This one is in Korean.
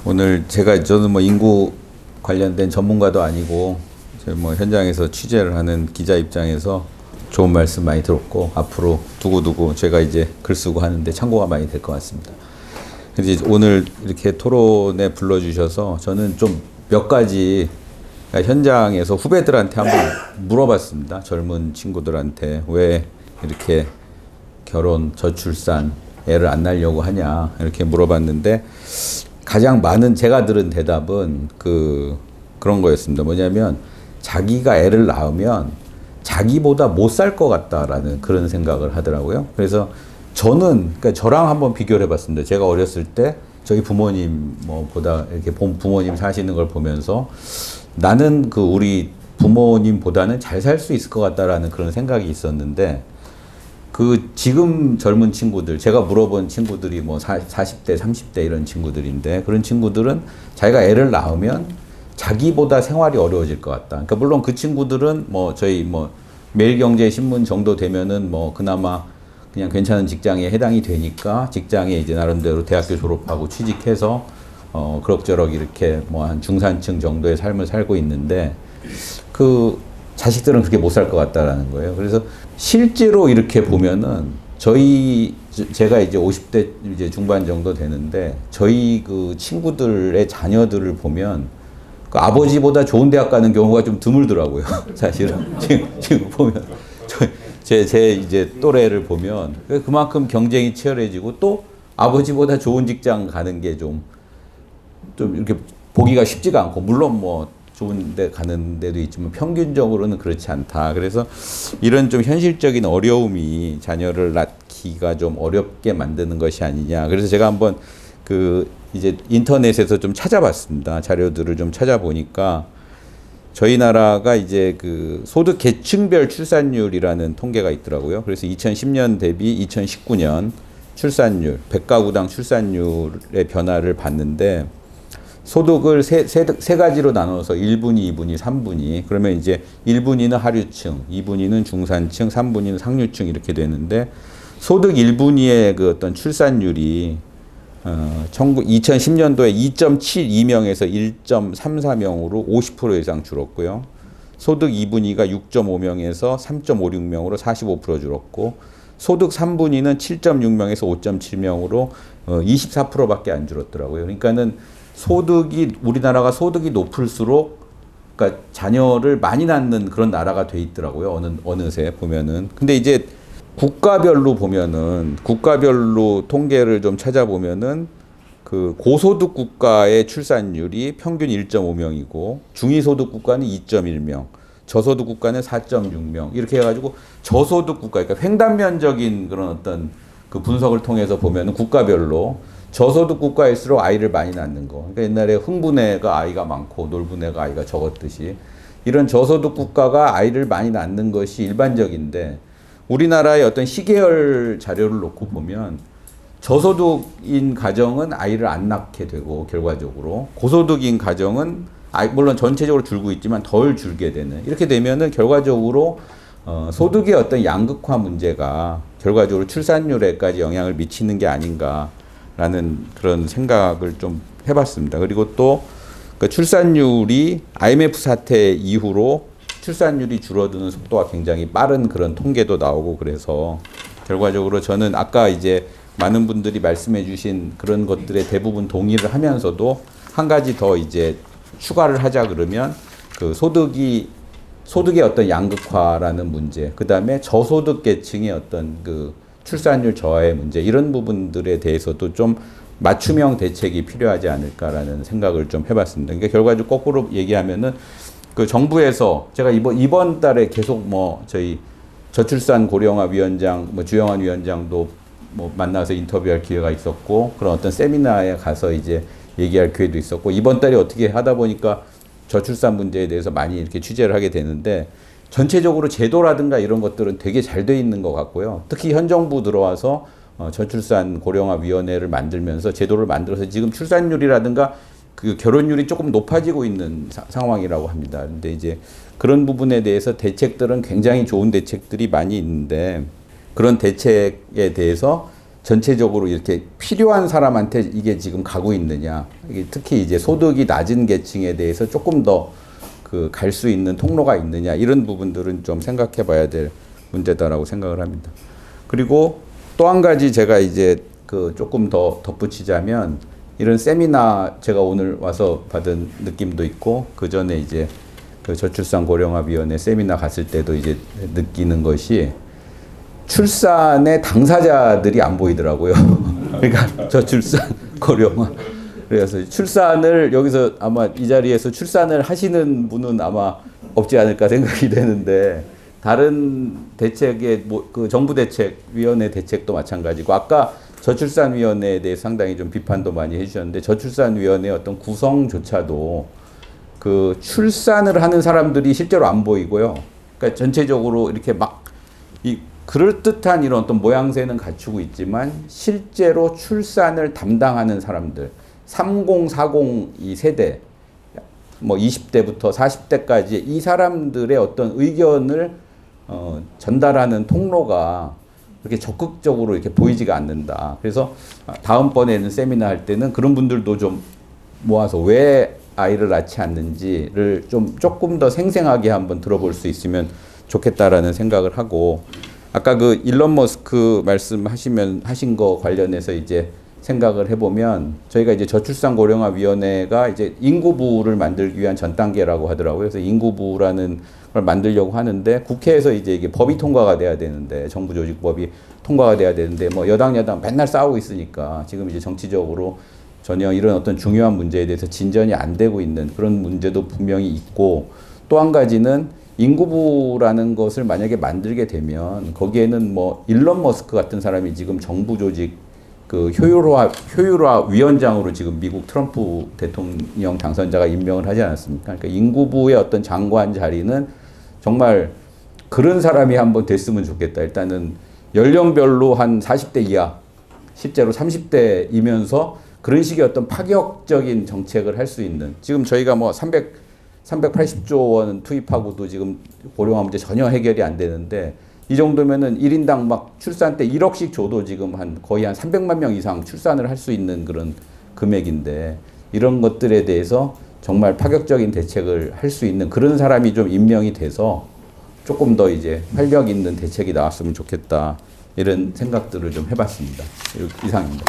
오늘 저는 뭐 인구 관련된 전문가도 아니고 뭐 현장에서 취재를 하는 기자 입장에서 좋은 말씀 많이 들었고 앞으로 두고두고 제가 이제 글 쓰고 하는데 참고가 많이 될 것 같습니다. 이제 오늘 이렇게 토론에 불러주셔서 저는 좀 몇 가지 현장에서 후배들한테 한번 물어봤습니다. 젊은 친구들한테 왜 이렇게 결혼, 저출산, 애를 안 낳으려고 하냐 이렇게 물어봤는데 가장 많은 제가 들은 대답은 그런 거였습니다. 뭐냐면 자기가 애를 낳으면 자기보다 못 살 것 같다라는 그런 생각을 하더라고요. 그래서 저는 그러니까 저랑 한번 비교를 해봤습니다. 제가 어렸을 때 저희 부모님 보다 이렇게 부모님 사시는 걸 보면서 나는 우리 부모님보다는 잘 살 수 있을 것 같다라는 그런 생각이 있었는데 지금 젊은 친구들, 제가 물어본 친구들이 40대, 30대 이런 친구들인데 그런 친구들은 자기가 애를 낳으면 자기보다 생활이 어려워질 것 같다. 그러니까 물론 그 친구들은 저희 매일경제신문 정도 되면은 그나마 그냥 괜찮은 직장에 해당이 되니까 직장에 이제 나름대로 대학교 졸업하고 취직해서 그럭저럭 이렇게 한 중산층 정도의 삶을 살고 있는데 자식들은 그렇게 못 살 것 같다라는 거예요. 그래서 실제로 이렇게 보면은 제가 이제 50대 이제 중반 정도 되는데 저희 친구들의 자녀들을 보면 아버지보다 좋은 대학 가는 경우가 좀 드물더라고요. 사실은 지금 보면 제 이제 또래를 보면 그만큼 경쟁이 치열해지고 또 아버지보다 좋은 직장 가는 게 좀 이렇게 보기가 쉽지가 않고 물론 좋은 데 가는 데도 있지만 평균적으로는 그렇지 않다. 그래서 이런 좀 현실적인 어려움이 자녀를 낳기가 좀 어렵게 만드는 것이 아니냐. 그래서 제가 한번 이제 인터넷에서 좀 찾아봤습니다. 자료들을 좀 찾아보니까 저희 나라가 이제 소득 계층별 출산율이라는 통계가 있더라고요. 그래서 2010년 대비 2019년 출산율, 100가구당 출산율의 변화를 봤는데 소득을 세 가지로 나눠서 1분위, 2분위, 3분위. 그러면 이제 1분위는 하류층, 2분위는 중산층, 3분위는 상류층 이렇게 되는데 소득 1분위의 어떤 출산율이 2010년도에 2.72명에서 1.34명으로 50% 이상 줄었고요. 소득 2분위가 6.5명에서 3.56명으로 45% 줄었고 소득 3분위는 7.6명에서 5.7명으로 24%밖에 안 줄었더라고요. 그러니까는 우리나라가 소득이 높을수록 그러니까 자녀를 많이 낳는 그런 나라가 돼 있더라고요. 어느새 보면은. 근데 이제 국가별로 통계를 좀 찾아보면은 고소득 국가의 출산율이 평균 1.5명이고 중위소득 국가는 2.1명, 저소득 국가는 4.6명 이렇게 해가지고 저소득 국가, 그러니까 횡단면적인 그런 어떤 분석을 통해서 보면은 국가별로 저소득 국가일수록 아이를 많이 낳는 거. 그러니까 옛날에 흥분해가 아이가 많고 놀분해가 아이가 적었듯이 이런 저소득 국가가 아이를 많이 낳는 것이 일반적인데 우리나라의 어떤 시계열 자료를 놓고 보면 저소득인 가정은 아이를 안 낳게 되고 결과적으로 고소득인 가정은 물론 전체적으로 줄고 있지만 덜 줄게 되는 이렇게 되면은 결과적으로 소득의 어떤 양극화 문제가 결과적으로 출산율에까지 영향을 미치는 게 아닌가라는 그런 생각을 좀 해봤습니다. 그리고 또 출산율이 IMF 사태 이후로 출산율이 줄어드는 속도가 굉장히 빠른 그런 통계도 나오고 그래서 결과적으로 저는 아까 이제 많은 분들이 말씀해 주신 그런 것들에 대부분 동의를 하면서도 한 가지 더 이제 추가를 하자 그러면 소득의 어떤 양극화라는 문제, 그 다음에 저소득 계층의 어떤 출산율 저하의 문제 이런 부분들에 대해서도 좀 맞춤형 대책이 필요하지 않을까라는 생각을 좀 해봤습니다. 그러니까 결과적으로 거꾸로 얘기하면은 정부에서 제가 이번 달에 계속 저희 저출산 고령화 위원장, 주영환 위원장도 만나서 인터뷰할 기회가 있었고 그런 어떤 세미나에 가서 이제 얘기할 기회도 있었고 이번 달에 어떻게 하다 보니까 저출산 문제에 대해서 많이 이렇게 취재를 하게 되는데 전체적으로 제도라든가 이런 것들은 되게 잘 돼 있는 것 같고요. 특히 현 정부 들어와서 저출산 고령화 위원회를 만들면서 제도를 만들어서 지금 출산율이라든가 결혼율이 조금 높아지고 있는 상황이라고 합니다. 근데 이제 그런 부분에 대해서 대책들은 굉장히 좋은 대책들이 많이 있는데 그런 대책에 대해서 전체적으로 이렇게 필요한 사람한테 이게 지금 가고 있느냐. 이게 특히 이제 소득이 낮은 계층에 대해서 조금 더 그 갈 수 있는 통로가 있느냐. 이런 부분들은 좀 생각해 봐야 될 문제다라고 생각을 합니다. 그리고 또 한 가지 제가 이제 그 조금 더 덧붙이자면 이런 세미나 제가 오늘 와서 받은 느낌도 있고 그 전에 이제 그 저출산 고령화위원회 세미나 갔을 때도 이제 느끼는 것이 출산의 당사자들이 안 보이더라고요. 그러니까 저출산 고령화. 그래서 출산을 여기서 아마 이 자리에서 출산을 하시는 분은 아마 없지 않을까 생각이 되는데 다른 대책의 뭐 그 정부 대책위원회 대책도 마찬가지고 아까 저출산위원회에 대해 상당히 좀 비판도 많이 해주셨는데 저출산위원회 어떤 구성조차도 그 출산을 하는 사람들이 실제로 안 보이고요. 그러니까 전체적으로 이렇게 막 이 그럴듯한 이런 어떤 모양새는 갖추고 있지만 실제로 출산을 담당하는 사람들 30, 40 이 세대 뭐 20대부터 40대까지 이 사람들의 어떤 의견을 전달하는 통로가 그렇게 적극적으로 이렇게 보이지가 않는다. 그래서 다음번에는 세미나 할 때는 그런 분들도 좀 모아서 왜 아이를 낳지 않는지를 좀 조금 더 생생하게 한번 들어볼 수 있으면 좋겠다라는 생각을 하고 아까 그 일론 머스크 하신 거 관련해서 이제 생각을 해보면 저희가 이제 저출산 고령화 위원회가 이제 인구부를 만들기 위한 전 단계라고 하더라고요. 그래서 인구부라는 걸 만들려고 하는데 국회에서 이제 이게 법이 통과가 돼야 되는데 정부 조직법이 통과가 돼야 되는데 뭐 여당 맨날 싸우고 있으니까 지금 이제 정치적으로 전혀 이런 어떤 중요한 문제에 대해서 진전이 안 되고 있는 그런 문제도 분명히 있고 또 한 가지는 인구부라는 것을 만약에 만들게 되면 거기에는 뭐 일론 머스크 같은 사람이 지금 정부 조직 그 효율화 위원장으로 지금 미국 트럼프 대통령 당선자가 임명을 하지 않았습니까? 그러니까 인구부의 어떤 장관 자리는 정말 그런 사람이 한번 됐으면 좋겠다. 일단은 연령별로 한 40대 이하, 실제로 30대이면서 그런 식의 어떤 파격적인 정책을 할 수 있는 지금 저희가 뭐 380조 원 투입하고도 지금 고령화 문제 전혀 해결이 안 되는데 이 정도면은 1인당 막 출산 때 1억씩 줘도 지금 거의 한 300만 명 이상 출산을 할 수 있는 그런 금액인데 이런 것들에 대해서 정말 파격적인 대책을 할 수 있는 그런 사람이 좀 임명이 돼서 조금 더 이제 활력 있는 대책이 나왔으면 좋겠다 이런 생각들을 좀 해봤습니다. 이상입니다.